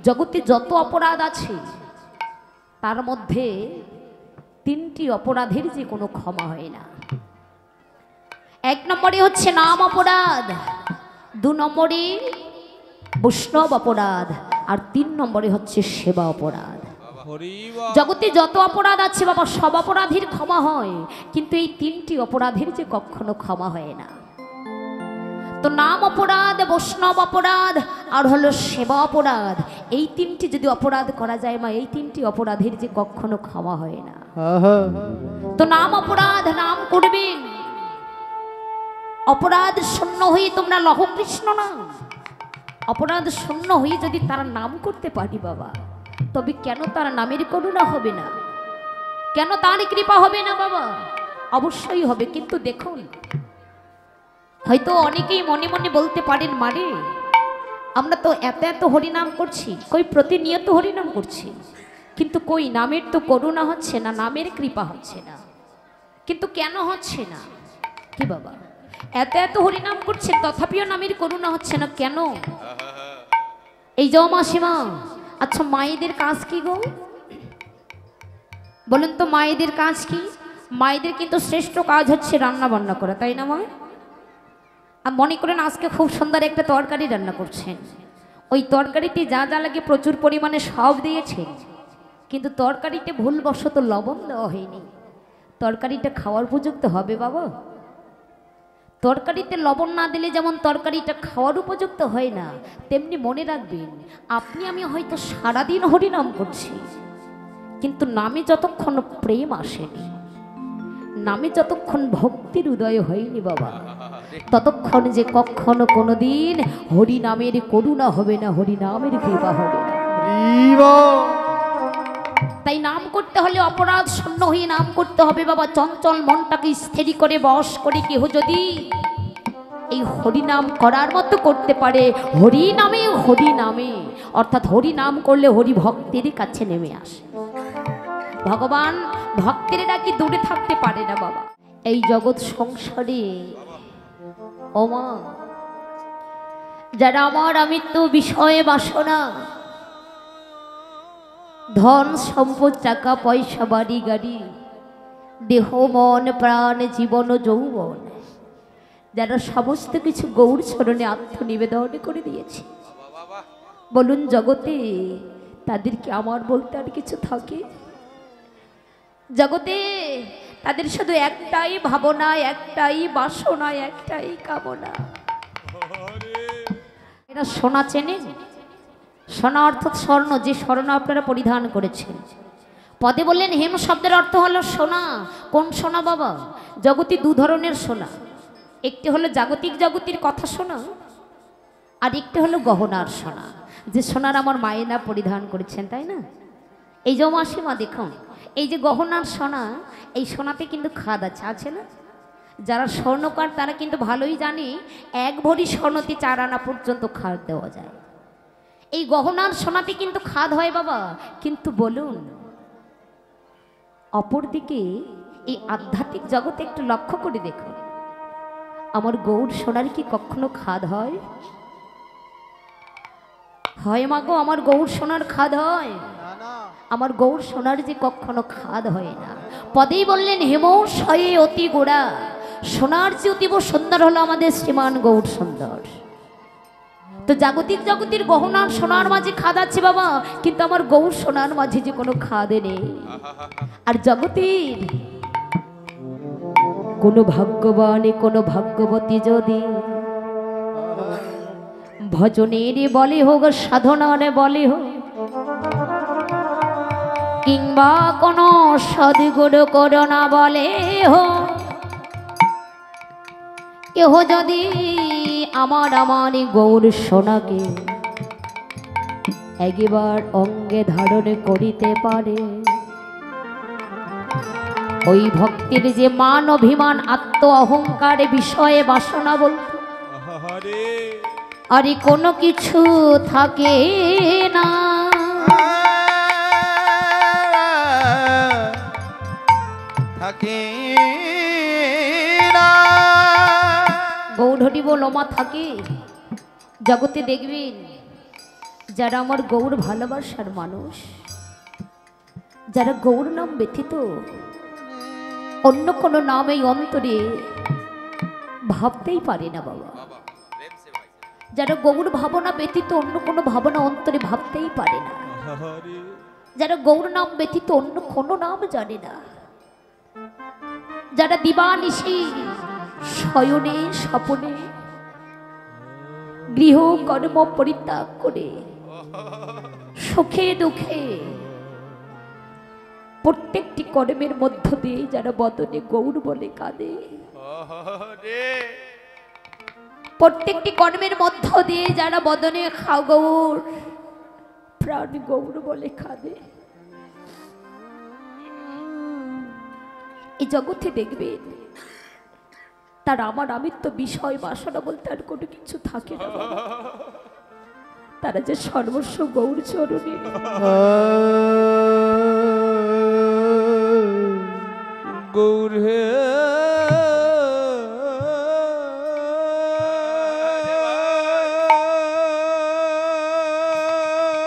জগতে যত অপরাধ আছে তার মধ্যে 3টি অপরাধের যে কোনো ক্ষমা হয় না। 1 নম্বরে হচ্ছে নাম অপরাধ, 2 নম্বরে বৈষ্ণব অপরাধ, আর 3 নম্বরে হচ্ছে সেবা অপরাধ। জগতে যত অপরাধ আছে বাবা সব অপরাধের ক্ষমা হয়, কিন্তু এই 3টি অপরাধের যে কখনো ক্ষমা হয় না। তো নাম অপরাধ, বৈষ্ণব অপরাধ আর হলো সেবা অপরাধ, এই 3টি যদি অপরাধ করা যায় মা, এই 3টি অপরাধের যে কখনো ক্ষমা হয় না। তো নাম অপরাধ, নাম করবেন, অপরাধ শূন্য হয়ে তোমরা লহ কৃষ্ণ নাম, অপরাধ শূন্য হয়ে যদি তারা নাম করতে পারি বাবা, তবে কেন তার নামের করুণা হবে না, কেন তার কৃপা হবে না বাবা? অবশ্যই হবে। কিন্তু দেখুন, হয়তো অনেকেই মনে মনে বলতে পারেন মারে আমরা তো এত এত হরিনাম করছি, কই প্রতিনিয়ত হরিনাম করছি, কিন্তু কই নামের তো করুণা হচ্ছে না, নামের কৃপা হচ্ছে না। কিন্তু কেন হচ্ছে না কি বাবা? এত এত হরিনাম করছেন তথাপিও নামের করুণা হচ্ছে না কেন? এই যাও মাসিমা, আচ্ছা মায়েদের কাজ কি গো বলুন তো? মায়েদের কাজ কি? মায়েদের কিন্তু শ্রেষ্ঠ কাজ হচ্ছে রান্না বান্না করা, তাই না মা? আর মনে করেন আজকে খুব সুন্দর একটা তরকারি রান্না করছেন, ওই তরকারিতে যা যা লাগে প্রচুর পরিমাণে সব দিয়েছেন, কিন্তু তরকারিতে ভুলবশত লবণ দেওয়া হয়নি, তরকারিটা খাওয়ার উপযুক্ত হবে বাবা? তরকারিতে লবণ না দিলে যেমন তরকারিটা খাওয়ার উপযুক্ত হয় না, তেমনি মনে রাখবেন আপনি আমি হয়তো সারাদিন হরিনাম করছি, কিন্তু নামে যতক্ষণ প্রেম আসেনি, নামে যতক্ষণ ভক্তির উদয় হয়নি বাবা, ততক্ষণ যে কখনো কোনোদিন হরিনামের করুণা হবে না, হরিনামের কৃপা হবে না। তাই নাম করতে হলে অপরাধ শূন্য হয়ে নাম করতে হবে বাবা। চঞ্চল মনটাকে স্থির করে বশ করে কেহ যদি এই হরিনাম করার মতো করতে পারে, হরিনামে হরিনামে অর্থাৎ হরিনাম করলে হরি ভক্তের কাছে নেমে আসে। ভগবান ভক্তের ডাকি দূরে থাকতে পারে না বাবা। এই জগৎ সংসারে ওমা যারা আমার আমৃত্যু বিষয়ে বাসনা, ধন সম্পদ, টাকা পয়সা, বাড়ি গাড়ি, দেহ মন প্রাণ জীবন যৌবন, যারা সমস্ত কিছু গৌর চরণে আত্মনিবেদন করে দিয়েছে, বলুন জগতে তাদেরকে আমার বলতে আর কিছু থাকে? জগতে তাদের শুধু একটাই ভাবনা, একটাই বাসনা, একটাই কামনা। এরা সোনা চেনেন? সোনা অর্থাৎ স্বর্ণ, যে স্বর্ণ আপনারা পরিধান করেছেন। পদে বললেন হেম শব্দের অর্থ হলো সোনা। কোন সোনা বাবা? জগতে 2 ধরনের সোনা, একটি হলো জাগতিক জগতের কথা সোনা, আর একটি হলো গহনার সোনা, যে সোনার আমার মায়েরা পরিধান করেছেন, তাই না? এই যে মাসিমা দেখুন, এই যে গহনার সোনা, এই সোনাতে কিন্তু খাদ আছে না? যারা স্বর্ণকার তারা কিন্তু ভালোই জানে 1 ভরি স্বর্ণতে 4 আনা পর্যন্ত খাদ দেওয়া যায়। এই গহনার সোনাতে কিন্তু খাদ হয় বাবা। কিন্তু বলুন অপরদিকে এই আধ্যাত্মিক জগতে একটু লক্ষ্য করে দেখুন, আমার গৌর সোনার কি কখনো খাদ হয়? হয় মাগো, আমার গৌর সোনার খাদ হয়? আমার গৌর সোনার যে কখনো খাদ হয় না। পদেই বললেন হেম শয়ে অতি গোড়া, সোনার যে অতীব সুন্দর হলো আমাদের শ্রীমান গৌর সুন্দর। তো জাগতিক জগতের গহনার সোনার মাঝে খাদ আছে বাবা, কিন্তু আমার গৌর সোনার মাঝে যে কোনো খাদে নেই। আর জগতের কোনো ভাগ্যবান কোনো ভাগ্যবতী যদি ভজনের বলে হোক, সাধনার বলে হোক, কিংবা কোনো সদ্গুরু করোনা বলে হোক, কেহ যদি আমার গৌর সোনাকে একবার অঙ্গে ধারণ করিতে পারে, ওই ভক্তির যে মান অভিমান আত্ম অহংকার বিষয়ে বাসনা বলতে আরে কোনো কিছু থাকে না। গৌড় হরি বল ওমা থাকে। জগতে দেখবেন যারা আমার গৌর ভালোবাসার মানুষ, যারা গৌর নাম ব্যতীত অন্য কোনো নাম এই অন্তরে ভাবতেই পারে না বাবা, যারা গৌর ভাবনা ব্যতীত অন্য কোনো ভাবনা অন্তরে ভাবতেই পারে না, যারা গৌর নাম ব্যতীত অন্য কোনো নাম জানে না, যারা দিবানিশি শয়নে স্বপনে গৃহ কর্ম পরিত্যাগ করে সুখে দুঃখে প্রত্যেকটি কর্মের মধ্য দিয়ে যারা বদনে গৌর বলে কাঁদে, প্রত্যেকটি কর্মের মধ্য দিয়ে যারা বদনে খা গৌর প্রাণ গৌর বলে কাঁদে, এই জগতে দেখবেন তার আমার আমিত্ব বিষয় বাসনা বলতে আর কোনো কিছু থাকে না, তারা যে সর্বস্ব গৌর চরণে। গৌর হে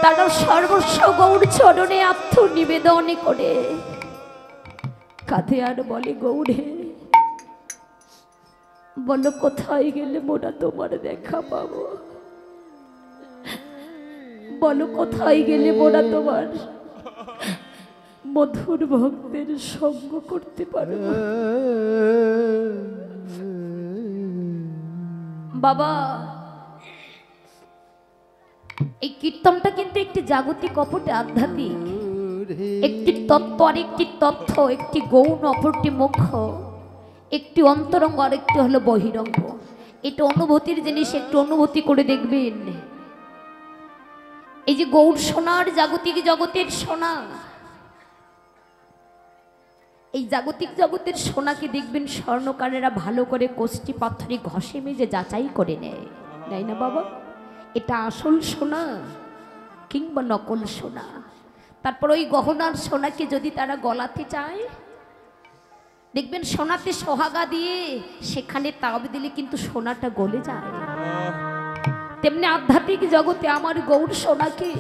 তারা সর্বস্ব গৌর চরণে আত্মনিবেদন করে কাঁধে আর বলে গৌরে বলো কোথায় গেলে মোরা তোমার দেখা পাবো, বলো কোথায় গেলে মোরা তোমার মধুর ভক্তের সঙ্গ করতে পারবো। বাবা এই কীর্তনটা কিন্তু একটি জাগতিক অপরটি আধ্যাত্মিক, একটি তত্ত্ব আর একটি তথ্য, একটি গৌণ অপরটি মুখ্য, একটি অন্তরঙ্গ আর একটি হলো বহিরঙ্গ। এটা অনুভূতির জিনিস, একটু অনুভূতি করে দেখবেন। এই যে গৌর সোনার জাগতিক জগতের সোনা, এই জাগতিক জগতের সোনাকে দেখবেন স্বর্ণকারেরা ভালো করে কোষ্ঠী পাথরে ঘষে মেজে যাচাই করে নেয়, তাই না বাবা? এটা আসল সোনা কিংবা নকল সোনা। তারপর ওই গহনার সোনাকে যদি তারা গলাতে চায় দেখবেন সোনাতে সোহাগা দিয়ে সেখানে তাব দিলে কিন্তু সোনাটা গলে যায়। তেমনি আধ্যাত্মিক জগতে আমার গৌর সোনাকে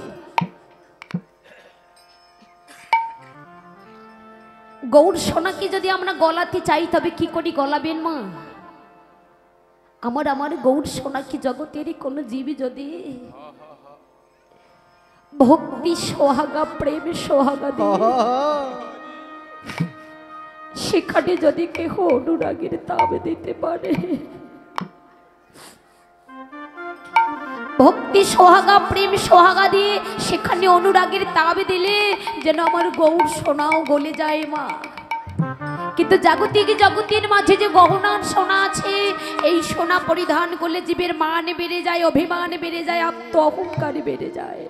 গৌর সোনাকে যদি আমরা গলাতে চাই তবে কি করি গলাবেন মা? আমার গৌর সোনাকে জগতের কোনো জীবী যদি ভক্তি সোহাগা প্রেম সোহাগা দিয়ে সেখানে যদি কেহ অনুরাগের তাব দিতে পারে, ভক্তি সোহাগা প্রেম সোহাগা দিয়ে সেখানে অনুরাগের তাব দিলে যেন আমার গৌর সোনাও গলে যায় মা। কিন্তু জাগতিক জগতের মাঝে যে গহনার সোনা আছে, এই সোনা পরিধান করলে জীবের মান বেড়ে যায়, অভিমান বেড়ে যায়, আত্ম অহংকার বেড়ে যায়।